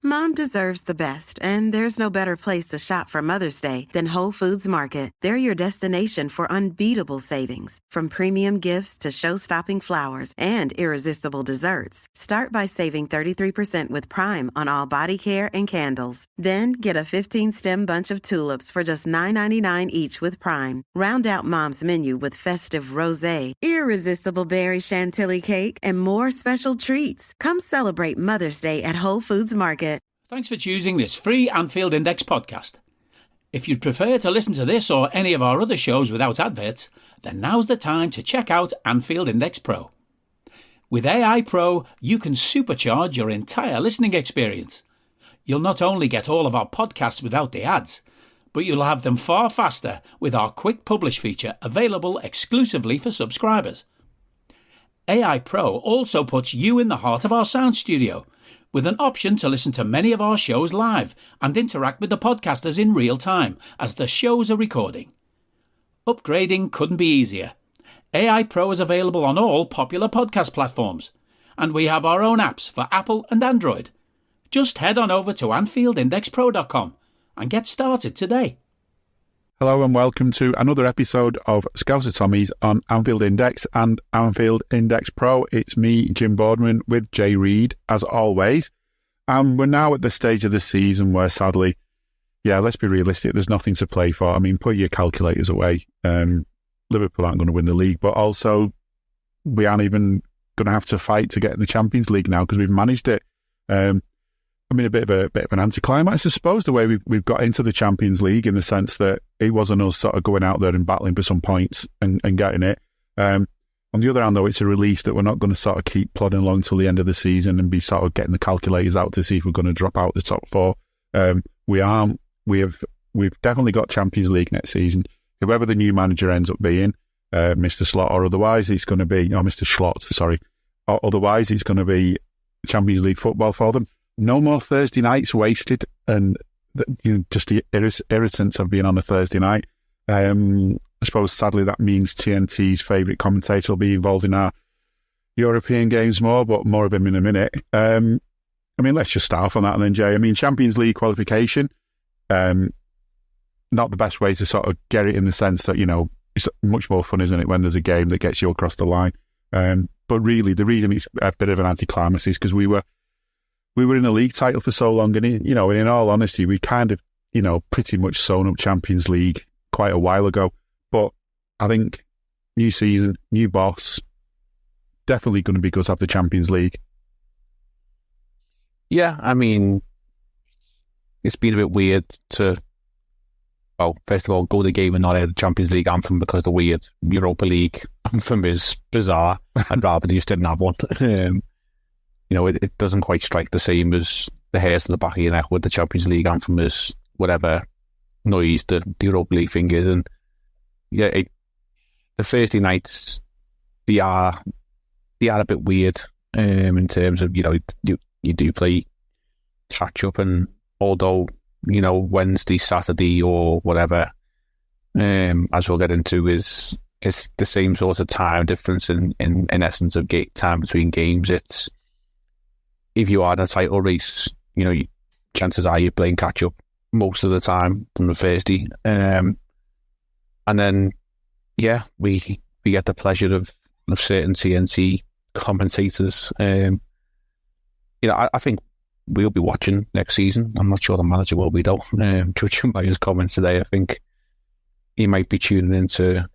Mom deserves the best, and there's no better place to shop for Mother's Day than Whole Foods Market. They're your destination for unbeatable savings, from premium gifts to show-stopping flowers and irresistible desserts. Start by saving 33% with Prime on all body care and candles. Then get a 15-stem bunch of tulips for just $9.99 each with Prime. Round out Mom's menu with festive rosé, irresistible berry chantilly cake, and more special treats. Come celebrate Mother's Day at Whole Foods Market. Thanks for choosing this free Anfield Index podcast. If you'd prefer to listen to this or any of our other shows without adverts, then now's the time to check out Anfield Index Pro. With AI Pro, you can supercharge your entire listening experience. You'll not only get all of our podcasts without the ads, but you'll have them far faster with our Quick Publish feature available exclusively for subscribers. AI Pro also puts you in the heart of our sound studio, with an option to listen to many of our shows live and interact with the podcasters in real time as the shows are recording. Upgrading couldn't be easier. AI Pro is available on all popular podcast platforms, and we have our own apps for Apple and Android. Just head on over to AnfieldIndexPro.com and get started today. Hello and welcome to another episode of Scouser Tommies on Anfield Index and Anfield Index Pro. It's me, Jim Boardman, with Jay Reid, as always. And we're now at the stage of the season where, sadly, let's be realistic, there's nothing to play for. I mean, put your calculators away. Liverpool aren't going to win the league, but also we aren't even going to have to fight to get in the Champions League now because we've managed it. I mean, a bit of an anticlimax, I suppose, the way we've got into the Champions League, in the sense that it wasn't us sort of going out there and battling for some points and getting it. On the other hand, though, it's a relief that we're not going to sort of keep plodding along till the end of the season and be sort of getting the calculators out to see if we're going to drop out the top four. We aren't. We've definitely got Champions League next season. Whoever the new manager ends up being, Mr. Slot or otherwise, it's going to be, Mr. Schlott, sorry. Or otherwise, it's going to be Champions League football for them. No more Thursday nights wasted, and just the irritants of being on a Thursday night. I suppose, sadly, that means TNT's favourite commentator will be involved in our European games more, but more of him in a minute. I mean, let's just start off on that and then, Jay. I mean, Champions League qualification, not the best way to sort of get it, in the sense that, it's much more fun, isn't it, when there's a game that gets you across the line. But really, the reason it's a bit of an anticlimax is because we were in a league title for so long, and in all honesty, we kind of, pretty much sewn up Champions League quite a while ago. But I think new season, new boss, definitely going to be good to have the Champions League. Yeah, I mean, it's been a bit weird to, first of all, go to the game and not hear the Champions League anthem because the weird Europa League anthem is bizarre. I'd rather they just didn't have one. It doesn't quite strike the same as the hairs on the back of your neck with the Champions League anthem as whatever noise the Europa League thing is. And the Thursday nights, they are a bit weird in terms of, you do play catch up, and although, Wednesday, Saturday or whatever, as we'll get into, is the same sort of time difference in essence of time between games. It's, if you are in a title race, chances are you're playing catch up most of the time from the Thursday. And then, we get the pleasure of certain TNT commentators. I think we'll be watching next season. I'm not sure the manager will be, though. Judging by his comments today, I think he might be tuning into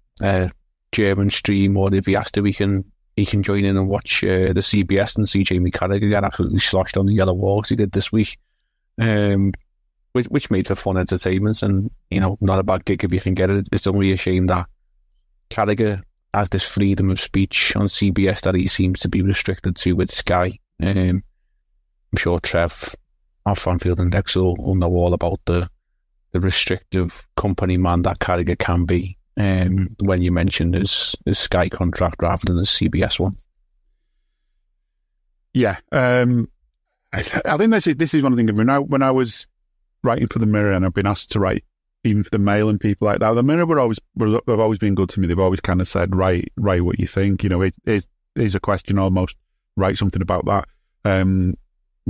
German stream, or if he has to, he can join in and watch the CBS and see Jamie Carragher get absolutely sloshed on the yellow wall as he did this week, which made for fun entertainment, and not a bad gig if you can get it. It's only a shame that Carragher has this freedom of speech on CBS that he seems to be restricted to with Sky. I'm sure Trev off Anfield Index will know all about the restrictive company man that Carragher can be. When you mentioned his Sky contract rather than the CBS one. Yeah, I think this is one of the things. When I was writing for the Mirror, and I've been asked to write even for the Mail and people like that, the Mirror have always been good to me. They've always kind of said, write what you think. It is a question almost. Write something about that.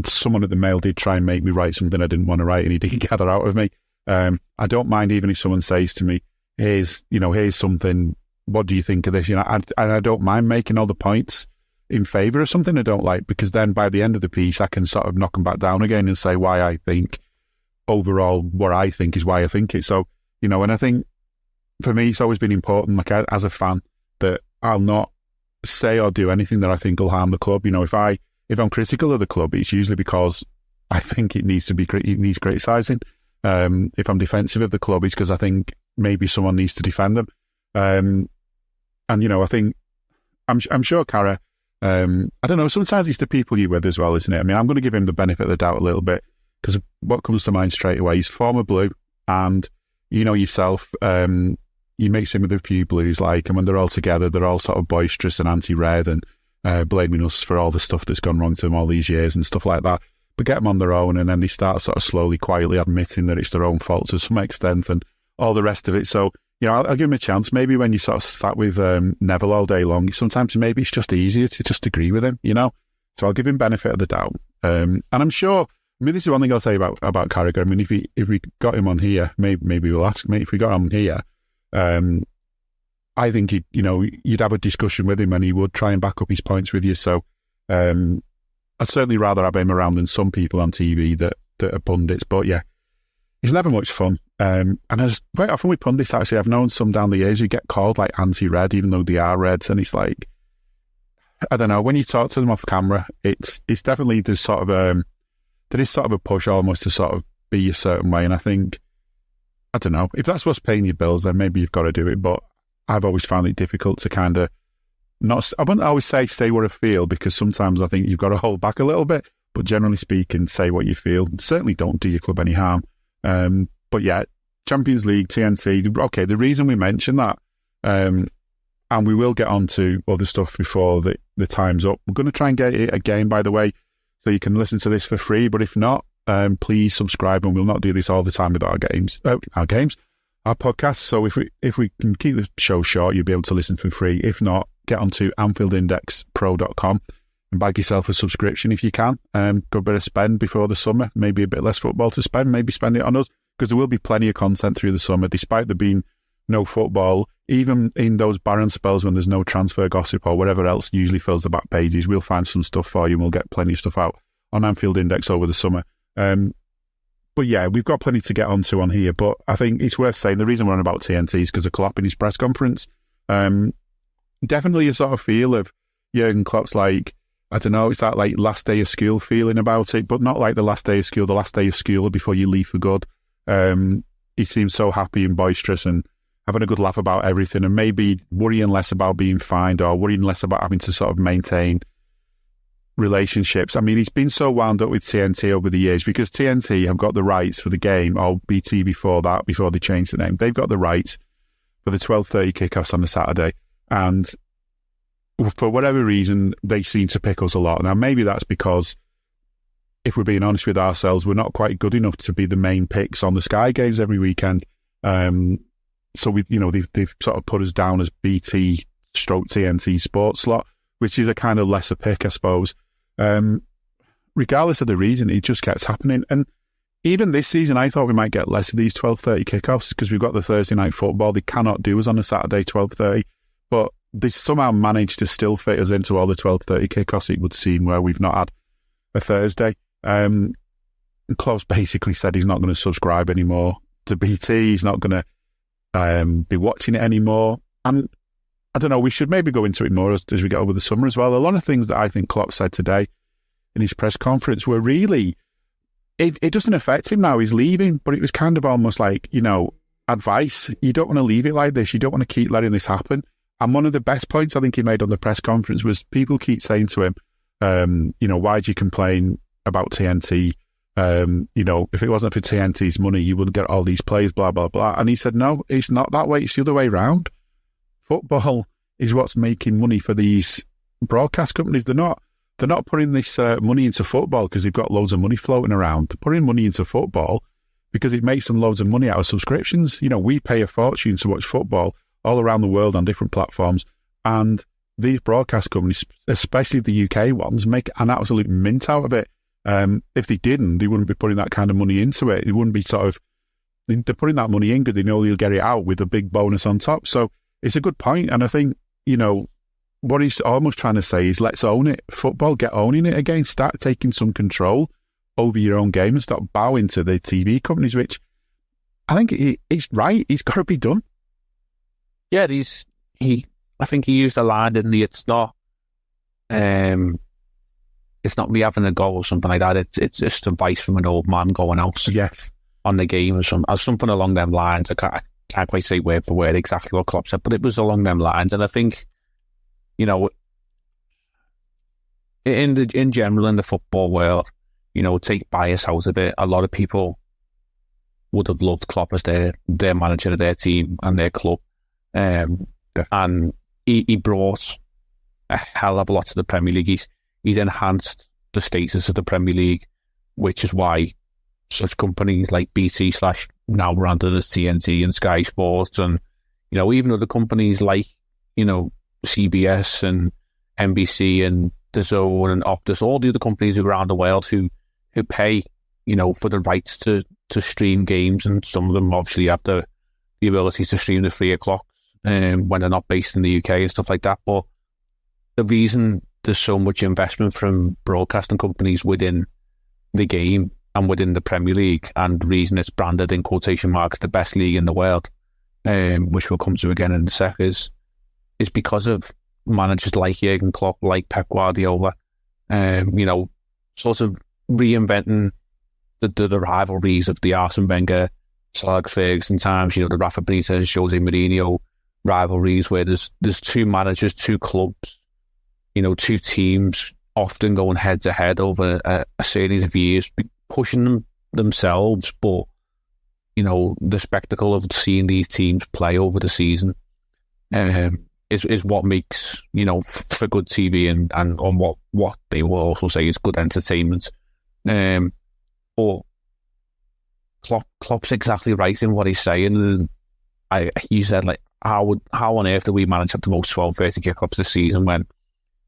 someone at the Mail did try and make me write something I didn't want to write, and he didn't get that out of me. I don't mind even if someone says to me, here's something, what do you think of this? I don't mind making all the points in favour of something I don't like, because then by the end of the piece, I can sort of knock them back down again and say why I think overall what I think is why I think it. So, and I think for me, it's always been important, like as a fan, that I'll not say or do anything that I think will harm the club. If I'm critical of the club, it's usually because I think it needs criticising. If I'm defensive of the club, it's because I think maybe someone needs to defend them. I think I'm sure Cara. I don't know. Sometimes it's the people you're with as well, isn't it? I mean, I'm going to give him the benefit of the doubt a little bit, because what comes to mind straight away, he's former Blue, and yourself. You mix in with a few Blues, and when they're all together, they're all sort of boisterous and anti-red and blaming us for all the stuff that's gone wrong to them all these years and stuff like that. But get them on their own, and then they start sort of slowly, quietly admitting that it's their own fault to some extent and all the rest of it. So, I'll give him a chance. Maybe when you sort of sat with Neville all day long, sometimes maybe it's just easier to just agree with him, So I'll give him benefit of the doubt. And I'm sure, this is one thing I'll say about Carragher. I mean, if we got him on here, maybe we'll ask, mate, if we got him on here, I think you'd have a discussion with him and he would try and back up his points with you. So I'd certainly rather have him around than some people on TV that are pundits. But yeah, it's never much fun. And as quite often with pundits, actually, I've known some down the years who get called like anti-red, even though they are Reds, and it's like, I don't know. When you talk to them off camera, it's definitely there is sort of a push almost to sort of be a certain way. And I think, I don't know, if that's what's paying your bills, then maybe you've got to do it. But I've always found it difficult to kind of I wouldn't always say what I feel, because sometimes I think you've got to hold back a little bit. But generally speaking, say what you feel. Certainly don't do your club any harm. But yeah, Champions League, TNT. Okay, the reason we mention that, and we will get on to other stuff before the time's up. We're going to try and get it again, by the way, so you can listen to this for free. But if not, please subscribe, and we'll not do this all the time with our podcasts. So if we can keep the show short, you'll be able to listen for free. If not, get onto AnfieldIndexPro.com and bag yourself a subscription if you can. Got a bit of spend before the summer, maybe a bit less football to spend, maybe spend it on us, because there will be plenty of content through the summer, despite there being no football. Even in those barren spells when there's no transfer gossip or whatever else usually fills the back pages, we'll find some stuff for you, and we'll get plenty of stuff out on Anfield Index over the summer. But yeah, we've got plenty to get onto on here, but I think it's worth saying the reason we're on about TNT is because of Klopp in his press conference. Definitely a sort of feel of Jurgen Klopp's like, I don't know, it's that like last day of school feeling about it, but not like the last day of school before you leave for good. He seems so happy and boisterous and having a good laugh about everything, and maybe worrying less about being fined or worrying less about having to sort of maintain relationships. I mean, he's been so wound up with TNT over the years, because TNT have got the rights for the game, or BT before they changed the name. They've got the rights for the 12:30 kickoffs on a Saturday, and for whatever reason, they seem to pick us a lot. Now, maybe that's because, if we're being honest with ourselves, we're not quite good enough to be the main picks on the Sky games every weekend. So they've sort of put us down as BT stroke TNT sports slot, which is a kind of lesser pick, I suppose. Regardless of the reason, it just keeps happening. And even this season, I thought we might get less of these 12:30 kickoffs, because we've got the Thursday night football. They cannot do us on a Saturday 12:30, but they somehow managed to still fit us into all the 12:30 kickoffs, it would seem, where we've not had a Thursday. Klopp's basically said he's not going to subscribe anymore to BT. He's not going to be watching it anymore. And I don't know, we should maybe go into it more as we get over the summer as well. A lot of things that I think Klopp said today in his press conference were really, it doesn't affect him now, he's leaving, but it was kind of almost like, advice. You don't want to leave it like this. You don't want to keep letting this happen. And one of the best points I think he made on the press conference was people keep saying to him, why do you complain about TNT? If it wasn't for TNT's money, you wouldn't get all these players, blah, blah, blah. And he said, no, it's not that way. It's the other way around. Football is what's making money for these broadcast companies. They're not putting this money into football because they've got loads of money floating around. They're putting money into football because it makes them loads of money out of subscriptions. We pay a fortune to watch football all around the world on different platforms, and these broadcast companies, especially the UK ones, make an absolute mint out of it. If they didn't, they wouldn't be putting that kind of money into it. It wouldn't be they're putting that money in because they know they'll get it out with a big bonus on top. So it's a good point. And I think, what he's almost trying to say is let's own it. Football, get owning it again. Start taking some control over your own game and stop bowing to the TV companies, which I think it's right. It's got to be done. Yeah, I think he used a line, didn't he? It's not me having a go or something like that. It's just advice from an old man going out on the game or something along them lines. I can't quite say word for word exactly what Klopp said, but it was along them lines. And I think, in general in the football world, take bias out of it. A lot of people would have loved Klopp as their manager of their team and their club. And he brought a hell of a lot to the Premier League. He's enhanced the status of the Premier League, which is why such companies like BT / now branded as TNT and Sky Sports, and even other companies like CBS and NBC and DAZN and Optus, all the other companies around the world who pay for the rights to stream games, and some of them obviously have the ability to stream the 3 o'clock when they're not based in the UK and stuff like that. But the reason there's so much investment from broadcasting companies within the game and within the Premier League, and the reason it's branded in quotation marks the best league in the world, which we'll come to again in a sec, is because of managers like Jurgen Klopp, like Pep Guardiola, sort of reinventing the rivalries of the Arsene Wenger, Sir Alex Ferguson times, the Rafa Benitez, Jose Mourinho rivalries, where there's two managers, two clubs, two teams often going head to head over a series of years, pushing themselves, but the spectacle of seeing these teams play over the season is what makes for good TV and on what they will also say is good entertainment. But Klopp's exactly right in what he's saying. He said, like, how on earth do we manage to have the most 12:30 kickoffs this season when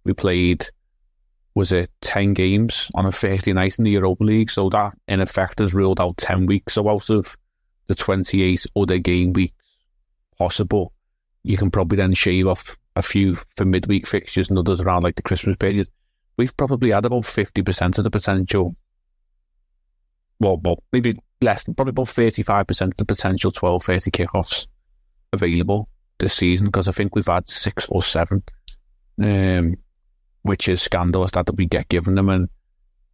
we played, was it 10 games on a Thursday night in the Europa League? So that in effect has ruled out 10 weeks. So out of the 28 other game weeks possible, you can probably then shave off a few for midweek fixtures and others around like the Christmas period. We've probably had about 50% of the potential, well, maybe less, probably about 35% of the potential 12:30 kickoffs available this season, because I think we've had 6 or 7, which is scandalous that we get given them. And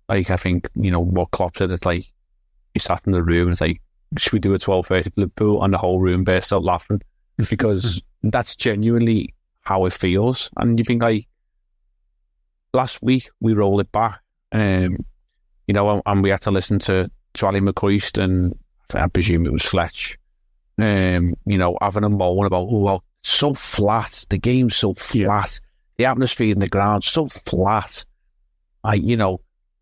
like, I think, what Klopp said, it's like, he sat in the room and it's like, should we do a 12:30 for Liverpool? And the whole room burst out laughing, because that's genuinely how it feels. And you think, like, last week we roll it back, and we had to listen to Ali McCoist, and I presume it was Fletch, having a moan about, it's so flat, the game's so flat, the atmosphere in the ground so flat.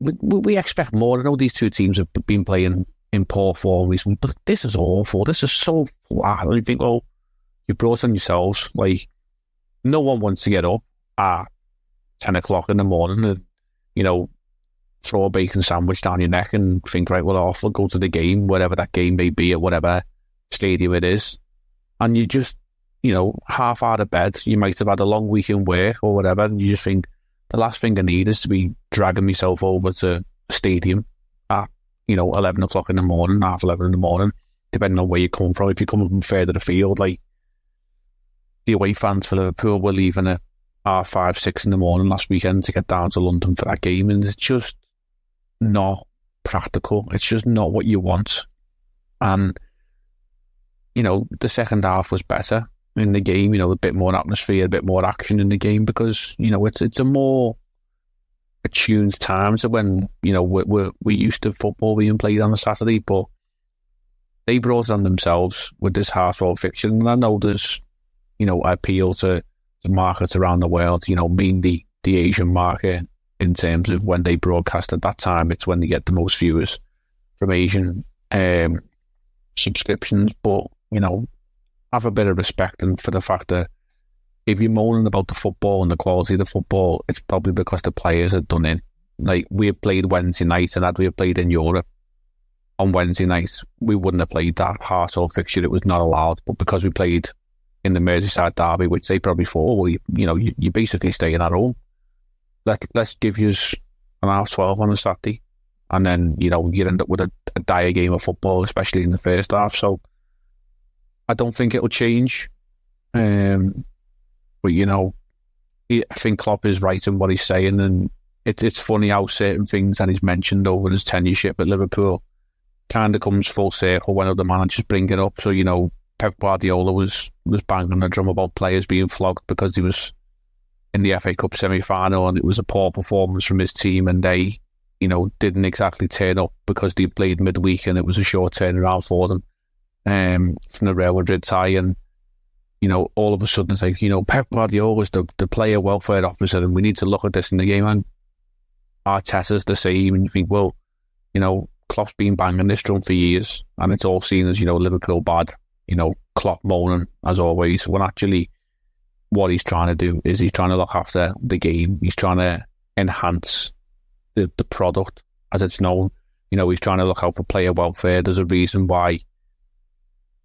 We expect more. I know these two teams have been playing in poor form recently, but this is awful. This is so flat. And you think, well, you've brought on yourselves. Like, no one wants to get up at 10 o'clock in the morning and, throw a bacon sandwich down your neck and think, right, well, off, we'll go to the game, whatever that game may be at whatever stadium it is. And you just, half out of bed, you might have had a long week in work or whatever, and you just think, the last thing I need is to be dragging myself over to a stadium at, 11 o'clock in the morning, half 11 in the morning, depending on where you come from. If you're coming from further afield, like the away fans for Liverpool were leaving at 5, 6 in the morning last weekend to get down to London for that game, and it's just not practical. It's just not what you want. And, the second half was better in the game, a bit more atmosphere, a bit more action in the game, because, it's a more attuned time to when, we're used to football being played on a Saturday, but they brought it on themselves with this half-hour fiction. And I know there's, appeal to markets around the world, mainly the Asian market, in terms of when they broadcast at that time, it's when they get the most viewers from Asian subscriptions. But, have a bit of respect and for the fact that if you're moaning about the football and the quality of the football, it's probably because the players are done in. like we had played Wednesday night, and had we had played in Europe on Wednesday night, we wouldn't have played that Hearts fixture. It was not allowed, but because we played in the Merseyside derby, which they probably thought, well, you're basically staying at home. Let's give you an half 12 on a Saturday, and then you end up with a dire game of football, especially in the first half. So I don't think it'll change. But I think Klopp is right in what he's saying, and it's funny how certain things that he's mentioned over his tenureship at Liverpool kind of comes full circle when other managers bring it up. So Pep Guardiola was banging the drum about players being flogged because he was in the FA Cup semi-final, and it was a poor performance from his team, and they, didn't exactly turn up because they played midweek, and it was a short turnaround for them from the Real Madrid tie. And all of a sudden it's like, Pep Guardiola was the player welfare officer, and we need to look at this in the game. And Arteta's the same, and you think, well, Klopp's been banging this drum for years, and it's all seen as Liverpool bad. Klopp moaning as always, when actually what he's trying to do is he's trying to look after the game. He's trying to enhance the product as it's known. He's trying to look out for player welfare. There's a reason why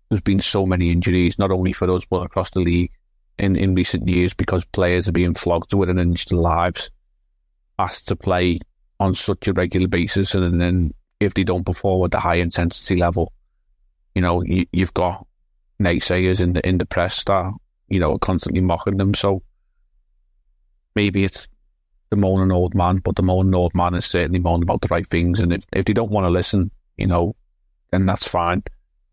there's been so many injuries, not only for us but across the league in recent years, because players are being flogged within an inch of their lives, asked to play on such a regular basis, and then if they don't perform at the high intensity level, you've got naysayers in the press that are constantly mocking them. So maybe it's the moaning old man, but the moaning old man is certainly moaning about the right things. And if they don't want to listen, then that's fine.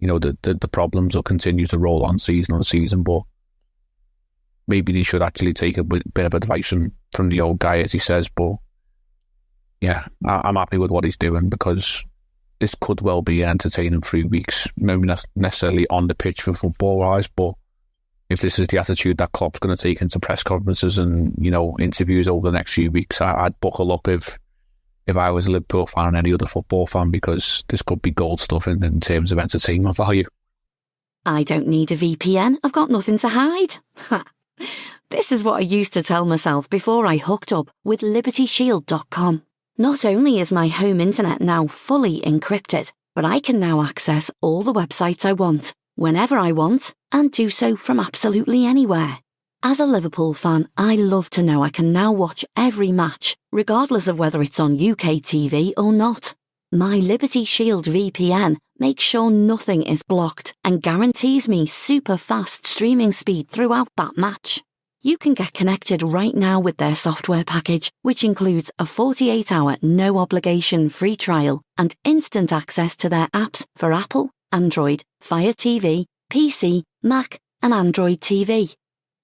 The problems will continue to roll on season on season, but maybe they should actually take a bit of advice from the old guy, as he says. But yeah, I'm happy with what he's doing, because this could well be entertaining 3 weeks. Maybe not necessarily on the pitch for football-wise, but if this is the attitude that Klopp's going to take into press conferences and, interviews over the next few weeks, I'd buckle up if I was a Liverpool fan and any other football fan, because this could be gold stuff in terms of entertainment value. I don't need a VPN. I've got nothing to hide. This is what I used to tell myself before I hooked up with LibertyShield.com. Not only is my home internet now fully encrypted, but I can now access all the websites I want, whenever I want, and do so from absolutely anywhere. As a Liverpool fan, I love to know I can now watch every match, regardless of whether it's on UK TV or not. My Liberty Shield VPN makes sure nothing is blocked and guarantees me super fast streaming speed throughout that match. You can get connected right now with their software package, which includes a 48-hour no-obligation free trial and instant access to their apps for Apple, Android, Fire TV, PC, Mac and Android TV.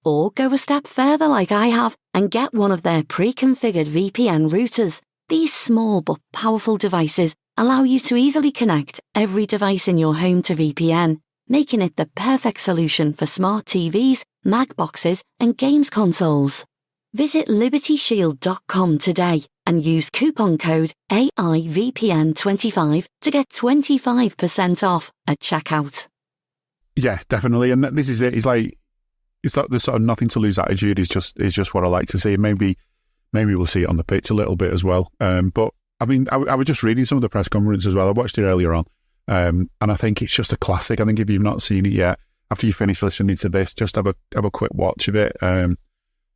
Or go a step further like I have and get one of their pre-configured VPN routers. These small but powerful devices allow you to easily connect every device in your home to VPN, making it the perfect solution for smart TVs, Mac boxes and games consoles. Visit LibertyShield.com today and use coupon code AIVPN25 to get 25% off at checkout. Yeah, definitely. And this is it. It's like the sort of nothing to lose attitude is just what I like to see. Maybe we'll see it on the pitch a little bit as well. But I mean, I was just reading some of the press conference as well. I watched it earlier on. And I think it's just a classic. I think if you've not seen it yet, after you finish listening to this, just have a quick watch of it.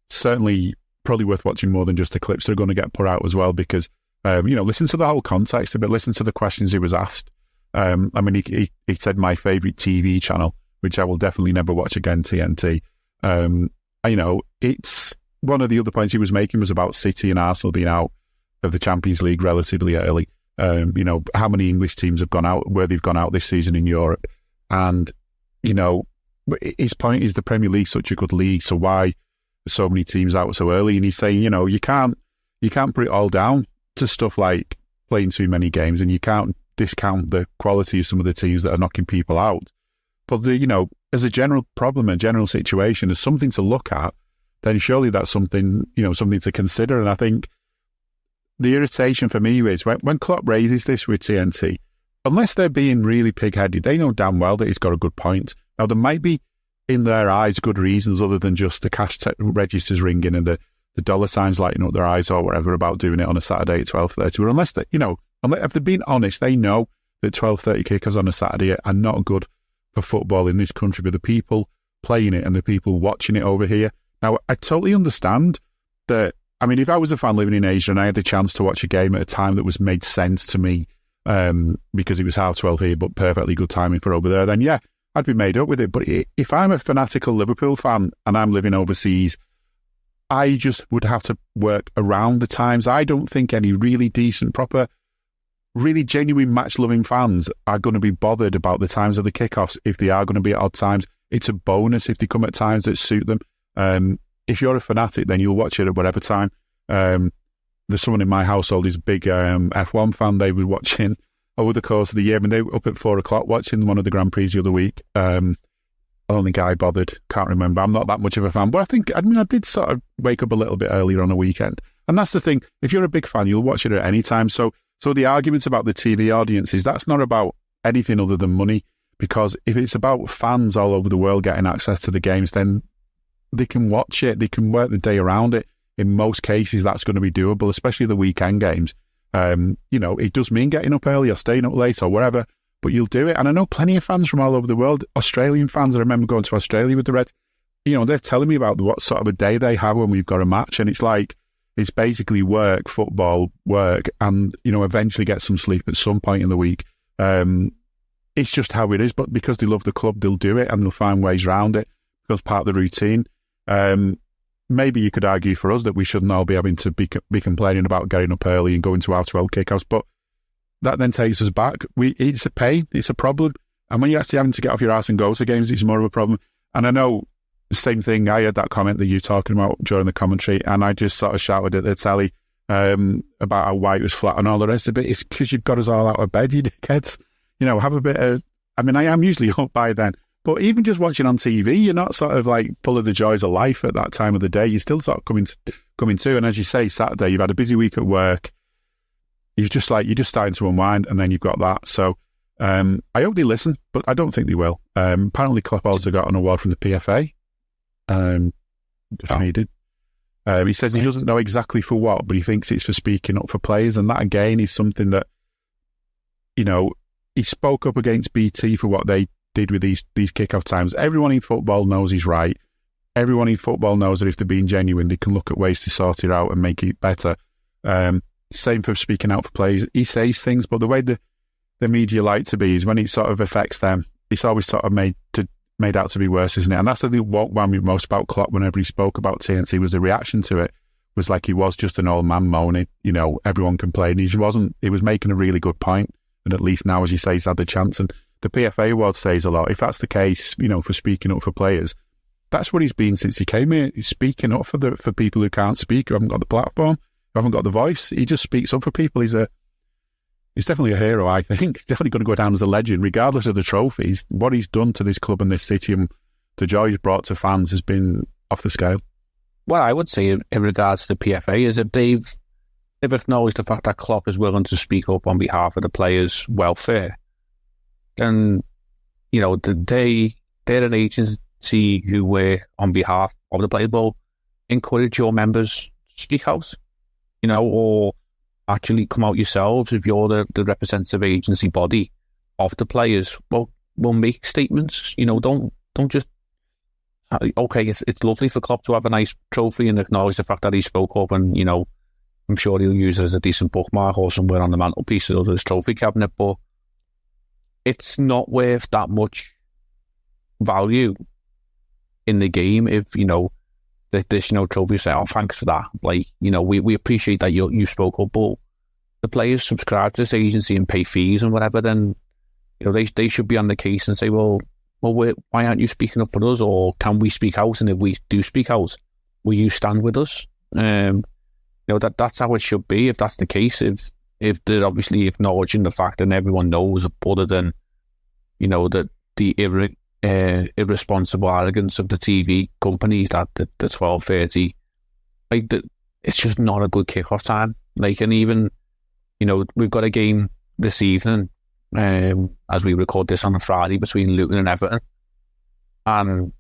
Certainly probably worth watching more than just the clips that are going to get put out as well, because, listen to the whole context of it, listen to the questions he was asked. I mean, he said my favourite TV channel, which I will definitely never watch again, TNT. It's one of the other points he was making was about City and Arsenal being out of the Champions League relatively early. How many English teams have gone out, where they've gone out this season in Europe. And, his point is the Premier League's such a good league, so why are so many teams out so early? And he's saying, you can't put it all down to stuff like playing too many games, and you can't discount the quality of some of the teams that are knocking people out. But, as a general problem, a general situation, as something to look at, then surely that's something, something to consider. And I think the irritation for me is when Klopp raises this with TNT, unless they're being really pig-headed, they know damn well that he's got a good point. Now, there might be, in their eyes, good reasons other than just the cash registers ringing and the the dollar signs lighting up their eyes or whatever about doing it on a Saturday at 12:30. But unless they, if they're being honest, they know that 12:30 kickers on a Saturday are not good for football in this country, for the people playing it and the people watching it over here. Now, I totally understand that. I mean, if I was a fan living in Asia and I had the chance to watch a game at a time that made sense to me, because it was 12:30 here, but perfectly good timing for over there, then yeah, I'd be made up with it. But if I'm a fanatical Liverpool fan and I'm living overseas, I just would have to work around the times. I don't think any really decent, proper, really genuine match-loving fans are going to be bothered about the times of the kickoffs if they are going to be at odd times. It's a bonus if they come at times that suit them. If you're a fanatic, then you'll watch it at whatever time. There's someone in my household who's a big F1 fan. They were watching over the course of the year. I mean, they were up at 4:00 watching one of the Grand Prix the other week. I don't think I bothered. Can't remember. I'm not that much of a fan. But I did sort of wake up a little bit earlier on a weekend. And that's the thing. If you're a big fan, you'll watch it at any time. So the arguments about the TV audiences, that's not about anything other than money. Because if it's about fans all over the world getting access to the games, then they can watch it. They can work the day around it. In most cases, that's going to be doable, especially the weekend games. It does mean getting up early or staying up late or whatever, but you'll do it. And I know plenty of fans from all over the world, Australian fans. I remember going to Australia with the Reds. They're telling me about what sort of a day they have when we've got a match, and it's basically work, football, work, and eventually get some sleep at some point in the week. It's just how it is. But because they love the club, they'll do it and they'll find ways around it because part of the routine. Maybe you could argue for us that we shouldn't all be having to be complaining about getting up early and going to our 12 kickouts, but that then takes us back. It's a pain, it's a problem, and when you're actually having to get off your arse and go to games, it's more of a problem. And I know the same thing. I heard that comment that you're talking about during the commentary, and I just sort of shouted at the telly about how white was flat and all the rest of it. It's because you've got us all out of bed, you dickheads. Have a bit of. I mean, I am usually up by then. But even just watching on TV, you're not sort of like full of the joys of life at that time of the day. You're still sort of coming to. And as you say, Saturday, you've had a busy week at work. You're just starting to unwind, and then you've got that. So I hope they listen, but I don't think they will. Apparently, Klopp also got an award from the PFA. He did. He says he doesn't know exactly for what, but he thinks it's for speaking up for players. And that, again, is something that, he spoke up against BT for what they did with these kick-off times. Everyone in football knows he's right. Everyone in football knows that if they're being genuine, they can look at ways to sort it out and make it better. Same for speaking out for players. He says things, but the way the media like to be is when it sort of affects them, it's always sort of made out to be worse, isn't it? And that's the thing what wound me most about Klopp whenever he spoke about TNT was the reaction to it was like he was just an old man moaning. Everyone complained. He was making a really good point, and at least now, as you say, he's had the chance. And the PFA award says a lot. If that's the case, for speaking up for players, that's what he's been since he came here. He's speaking up for people who can't speak, who haven't got the platform, who haven't got the voice. He just speaks up for people. He's definitely a hero, I think. Definitely going to go down as a legend, regardless of the trophies. What he's done to this club and this city and the joy he's brought to fans has been off the scale. What I would say in regards to the PFA is that they've acknowledged the fact that Klopp is willing to speak up on behalf of the players' welfare. And, they're an agency who were on behalf of the players, will encourage your members to speak out, or actually come out yourselves if you're the representative agency body of the players. Well, make statements, don't just, okay, it's lovely for Klopp to have a nice trophy and acknowledge the fact that he spoke up and, I'm sure he'll use it as a decent bookmark or somewhere on the mantelpiece or his trophy cabinet, but it's not worth that much value in the game if, the additional trophy say, oh, thanks for that. Like, we appreciate that you spoke up, but the players subscribe to this agency and pay fees and whatever, then, they should be on the case and say, well, why aren't you speaking up for us? Or can we speak out? And if we do speak out, will you stand with us? That's how it should be. If that's the case, if they're obviously acknowledging the fact and everyone knows, other than, that the irresponsible arrogance of the TV companies that the 12:30, it's just not a good kickoff time. And even, we've got a game this evening, as we record this on a Friday, between Luton and Everton. And,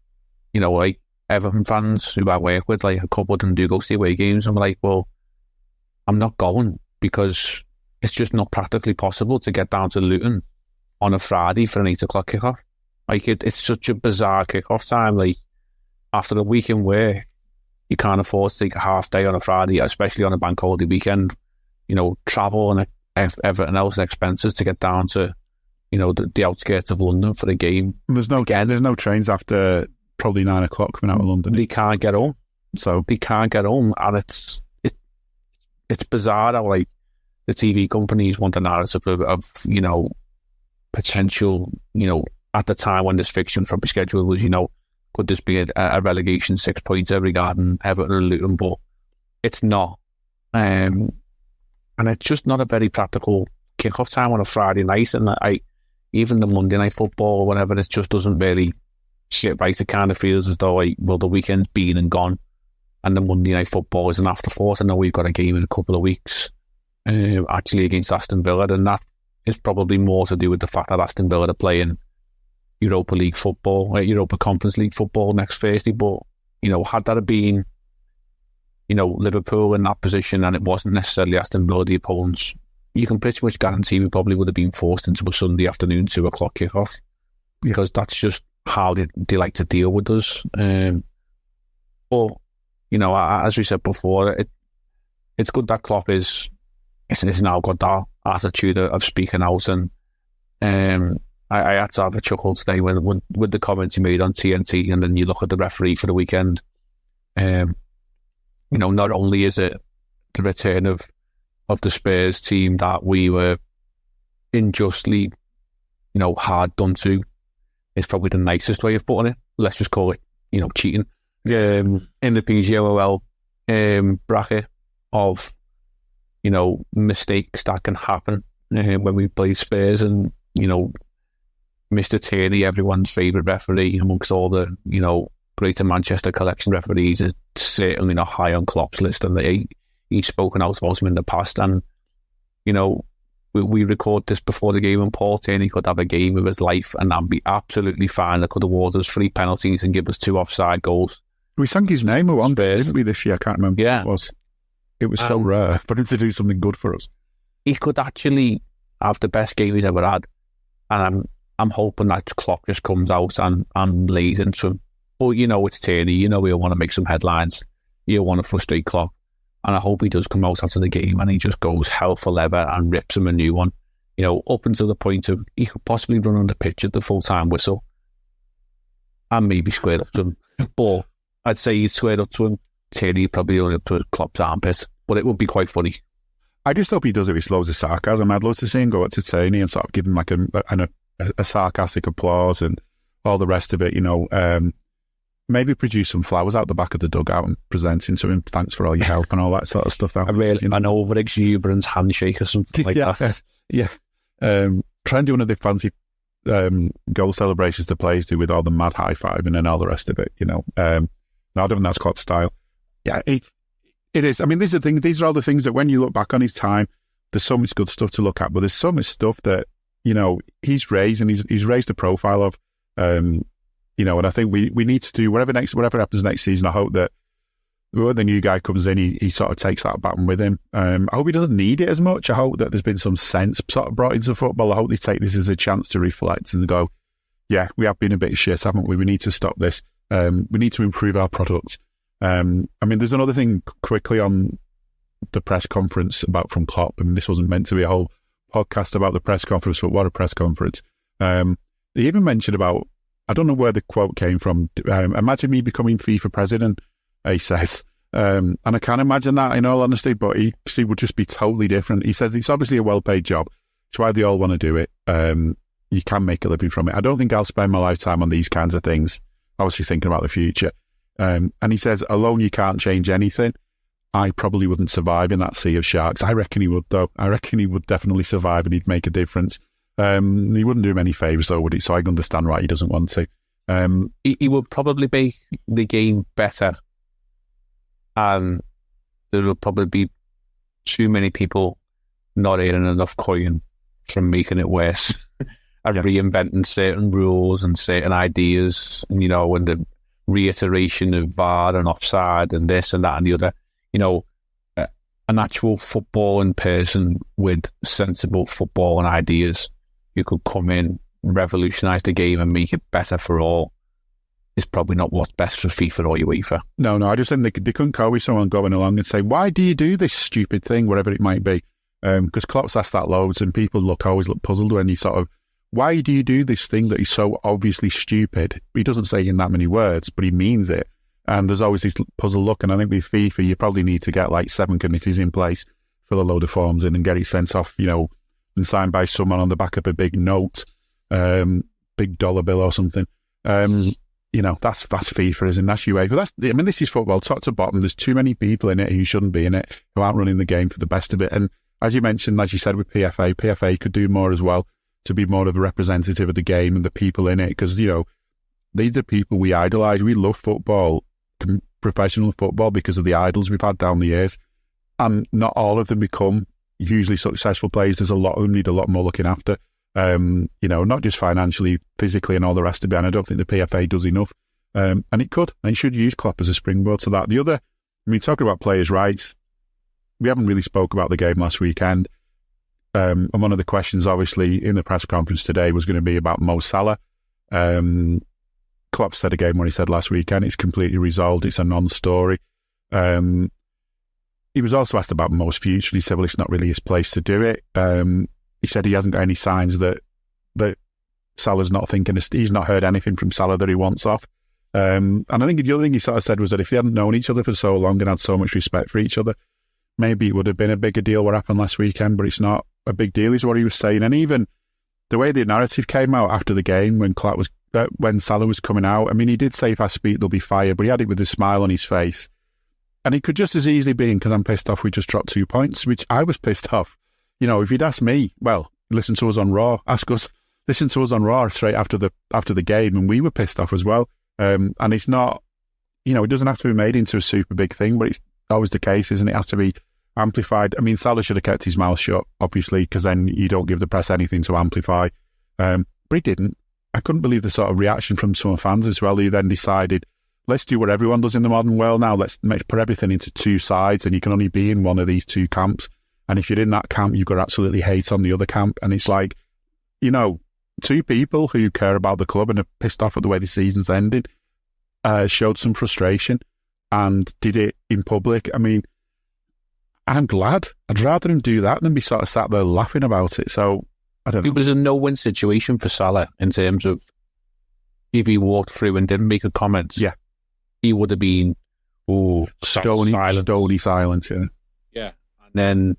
Everton fans who I work with, like a couple of them do go to the away games. I'm like, well, I'm not going because it's just not practically possible to get down to Luton on a Friday for an 8 o'clock kickoff. Like, it's such a bizarre kickoff time. Like, after a week in work, you can't afford to take a half day on a Friday, especially on a bank holiday weekend. You know, travel and everything else, expenses to get down to, you know, the outskirts of London for a game. There's no trains after probably 9 o'clock coming out of London. They can't get home. So they can't get home, and it's bizarre how, like, the TV companies want a narrative of you know, potential, you know, at the time when this fixture probably scheduled was, you know, could this be a relegation 6-pointer regarding Everton and Luton, but it's not. And it's just not a very practical kickoff time on a Friday night, and even the Monday night football or whatever, it just doesn't really sit right. It kind of feels as though, like, well, the weekend's been and gone, and the Monday night football is an afterthought. I know we've got a game in a couple of weeks, actually against Aston Villa, and that is probably more to do with the fact that Aston Villa are playing Europa League football, Europa Conference League football next Thursday. But, you know, had that been, you know, Liverpool in that position and it wasn't necessarily Aston Villa the opponents, you can pretty much guarantee we probably would have been forced into a Sunday afternoon 2 o'clock kickoff, because that's just how they like to deal with us. But, you know, as we said before, it's good that Klopp is now got that attitude of speaking out, and I had to have a chuckle today with the comments he made on TNT, and then you look at the referee for the weekend. You know, not only is it the return of the Spurs team that we were unjustly, you know, hard done to, is probably the nicest way of putting it. Let's just call it, you know, cheating. In the PGMOL bracket of, you know, mistakes that can happen when we play Spurs, and, you know, Mr. Tierney, everyone's favourite referee amongst all the, you know, Greater Manchester collection referees, is certainly not high on Klopp's list, and he's spoken out about him in the past. And, you know, we record this before the game, and Paul Tierney could have a game of his life and that'd be absolutely fine. They could award us 3 penalties and give us 2 offside goals. We sang his name at one day, didn't we, this year? I can't remember what it was. It was so rare for him to do something good for us. He could actually have the best game he's ever had, and I'm hoping that Klopp just comes out and lays into him. But, you know, it's Tierney. You know, he'll want to make some headlines. He'll want to frustrate Klopp. And I hope he does come out after the game and he just goes hell for leather and rips him a new one. You know, up until the point of he could possibly run on the pitch at the full-time whistle and maybe square up to him. But I'd say he'd square up to him. Tierney probably only up to Klopp's armpit. But it would be quite funny. I just hope he does it with loads of sarcasm. I'd love to see him go up to Tierney and sort of give him like a sarcastic applause and all the rest of it, you know. Maybe produce some flowers out the back of the dugout and presenting to him. Thanks for all your help and all that sort of stuff. An over-exuberant handshake or something like that. Yeah. Try and do one of the fancy goal celebrations the players do with all the mad high-fiving and all the rest of it, you know. I don't think that's Klopp's style. Yeah, it is. I mean, these are all the things that when you look back on his time, there's so much good stuff to look at, but there's so much stuff that, you know, he's raised, and he's raised the profile of, you know, and I think we need to do whatever happens next season. I hope that when the new guy comes in, he sort of takes that baton with him. I hope he doesn't need it as much. I hope that there's been some sense sort of brought into football. I hope they take this as a chance to reflect and go, yeah, we have been a bit shit, haven't we? We need to stop this. We need to improve our product. I mean, there's another thing quickly on the press conference from Klopp, and this wasn't meant to be a whole podcast about the press conference, but what a press conference. They even mentioned about, I don't know where the quote came from, imagine me becoming FIFA president, he says. And I can't imagine that, in all honesty, but he would just be totally different. He says it's obviously a well-paid job. It's why they all want to do it. You can make a living from it. I don't think I'll spend my lifetime on these kinds of things, obviously thinking about the future. And he says, alone you can't change anything. I probably wouldn't survive in that sea of sharks. I reckon he would, though. I reckon he would definitely survive and he'd make a difference. He wouldn't do him any favours, though, would he? So I can understand why he doesn't want to. He would probably make the game better, and there will probably be too many people not earning enough coin from making it worse and reinventing certain rules and certain ideas, and, you know, and reiteration of VAR and offside and this and that and the other. You know, an actual footballing person with sensible footballing ideas who could come in, revolutionise the game and make it better for all is probably not what's best for FIFA or UEFA. No, I just think they couldn't go with someone going along and say, why do you do this stupid thing, whatever it might be? Because Klopp's asked that loads and people always look puzzled when you sort of, why do you do this thing that is so obviously stupid? He doesn't say it in that many words, but he means it. And there's always this puzzle look. And I think with FIFA, you probably need to get like 7 committees in place, fill a load of forms in and get it sent off, you know, and signed by someone on the back of a big note, big dollar bill or something. You know, that's FIFA, isn't it? That's UEFA. This is football, top to bottom. There's too many people in it who shouldn't be in it, who aren't running the game for the best of it. And as you mentioned, as you said with PFA could do more as well to be more of a representative of the game and the people in it. Because, you know, these are people we idolise. We love football, professional football, because of the idols we've had down the years. And not all of them become hugely successful players. There's a lot who need a lot more looking after. You know, not just financially, physically and all the rest of it. And I don't think the PFA does enough. And it could, and it should use Klopp as a springboard to that. The other, talking about players' rights, we haven't really spoke about the game last weekend. And one of the questions, obviously, in the press conference today was going to be about Mo Salah. Klopp said again what he said last weekend. It's completely resolved. It's a non-story. He was also asked about Mo's future. He said, well, it's not really his place to do it. He said he hasn't got any signs that Salah's not thinking. He's not heard anything from Salah that he wants off. And I think the other thing he sort of said was that if they hadn't known each other for so long and had so much respect for each other, maybe it would have been a bigger deal what happened last weekend, but it's not a big deal, is what he was saying. And even the way the narrative came out after the game when Salah was coming out, he did say, if I speak, there'll be fire, but he had it with a smile on his face. And it could just as easily be, because I'm pissed off, we just dropped 2 points, which I was pissed off. You know, if you'd asked me, well, listen to us on Raw, listen to us on Raw straight after the game, and we were pissed off as well. And it's not, you know, it doesn't have to be made into a super big thing, but it's always the case, isn't it? It has to be amplified. Salah should have kept his mouth shut, obviously, because then you don't give the press anything to amplify. But he didn't. I couldn't believe the sort of reaction from some fans as well, who then decided, let's do what everyone does in the modern world now. Let's put everything into 2 sides, and you can only be in one of these 2 camps. And if you're in that camp, you've got absolutely hate on the other camp. And it's like, you know, 2 people who care about the club and are pissed off at the way the season's ended showed some frustration and did it in public. I'm glad. I'd rather him do that than be sort of sat there laughing about it. So, I don't know. It was a no-win situation for Salah in terms of if he walked through and didn't make a comment, he would have been stony silent. Yeah. And then,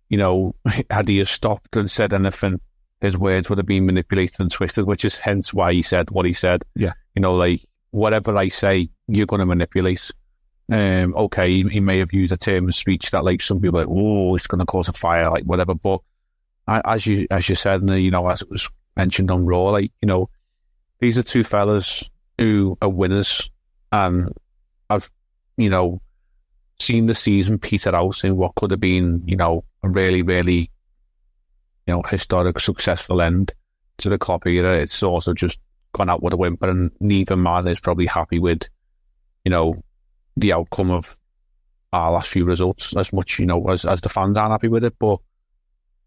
you know, had he stopped and said anything, his words would have been manipulated and twisted, which is hence why he said what he said. Yeah. You know, like, whatever I say, you're going to manipulate. Okay, he may have used a term of speech that, like, some people are like, oh, it's going to cause a fire, like, whatever. But as you said, and, you know, as it was mentioned on Raw, like, you know, these are 2 fellas who are winners, and I've, you know, seen the season peter out in what could have been, you know, a really, really, you know, historic, successful end to the Klopp era. It's also just gone out with a whimper, and neither man is probably happy with, you know, the outcome of our last few results as much, you know, as the fans aren't happy with it. But,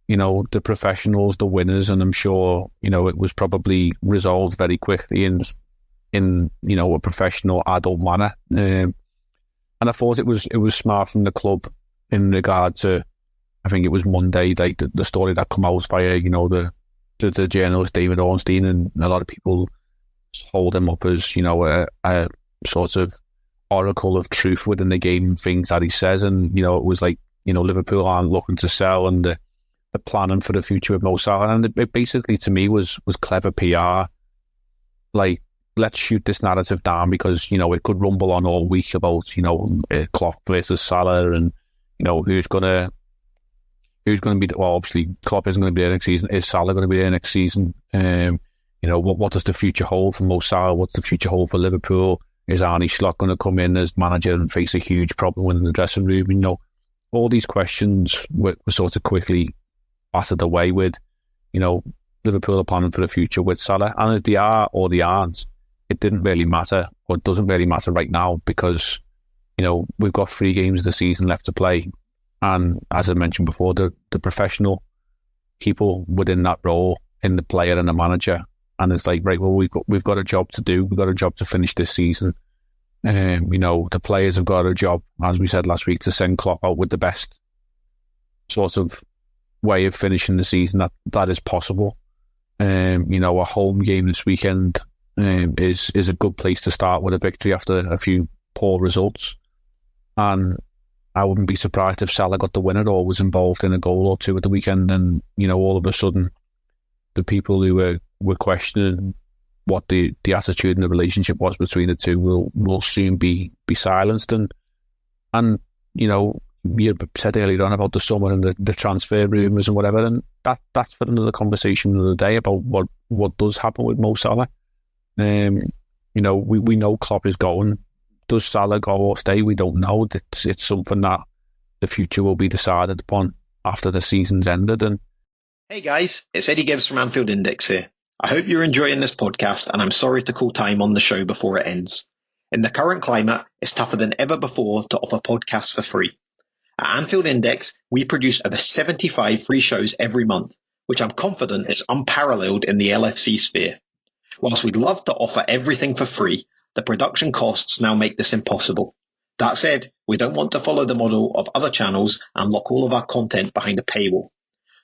you know, the professionals, the winners, and I'm sure, you know, it was probably resolved very quickly in you know, a professional adult manner. And I thought it was smart from the club in regard to, I think it was Monday, like the story that came out via, you know, the journalist David Ornstein, and a lot of people hold him up as, you know, a sort of oracle of truth within the game and things that he says. And, you know, it was like, you know, Liverpool aren't looking to sell, and the planning for the future of Mo Salah. And it basically, to me, was clever PR. Like, let's shoot this narrative down, because, you know, it could rumble on all week about, you know, Klopp versus Salah, and, you know, who's going to be, well, obviously Klopp isn't going to be there next season. Is Salah going to be there next season? You know, what does the future hold for Mo Salah? What's the future hold for Liverpool? Is Arne Slot going to come in as manager and face a huge problem within the dressing room? You know, all these questions were sort of quickly battered away with, you know, Liverpool are planning for the future with Salah. And if they are or they aren't, it didn't really matter, or it doesn't really matter right now, because, you know, we've got 3 games of the season left to play. And as I mentioned before, the professional people within that role, in the player and the manager, and it's like, right, well, we've got a job to do. We've got a job to finish this season. You know, the players have got a job, as we said last week, to send Klopp out with the best sort of way of finishing the season that is possible. You know, a home game this weekend is a good place to start with a victory after a few poor results. And I wouldn't be surprised if Salah got the winner or was involved in a goal or two at the weekend, and, you know, all of a sudden the people who were questioning what the attitude and the relationship was between the two will soon be silenced. And you know, you said earlier on about the summer and the transfer rumours and whatever, and that's for another conversation another day about what does happen with Mo Salah. You know, we know Klopp is going. Does Salah go or stay? We don't know. It's something that the future will be decided upon after the season's ended. And hey guys, it's Eddie Gibbs from Anfield Index here. I hope you're enjoying this podcast, and I'm sorry to call time on the show before it ends. In the current climate, it's tougher than ever before to offer podcasts for free. At Anfield Index, we produce over 75 free shows every month, which I'm confident is unparalleled in the LFC sphere. Whilst we'd love to offer everything for free, the production costs now make this impossible. That said, we don't want to follow the model of other channels and lock all of our content behind a paywall.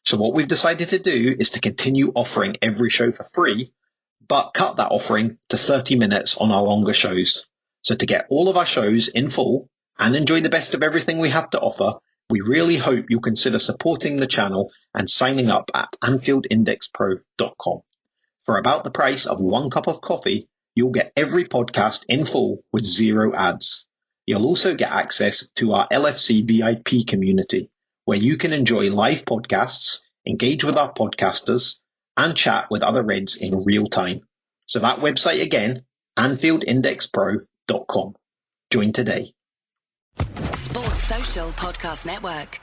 So what we've decided to do is to continue offering every show for free, but cut that offering to 30 minutes on our longer shows. So to get all of our shows in full and enjoy the best of everything we have to offer, we really hope you'll consider supporting the channel and signing up at AnfieldIndexPro.com. For about the price of 1 cup of coffee, you'll get every podcast in full with 0 ads. You'll also get access to our LFC VIP community, where you can enjoy live podcasts, engage with our podcasters, and chat with other Reds in real time. So that website again, AnfieldIndexPro.com. Join today. Sports Social Podcast Network.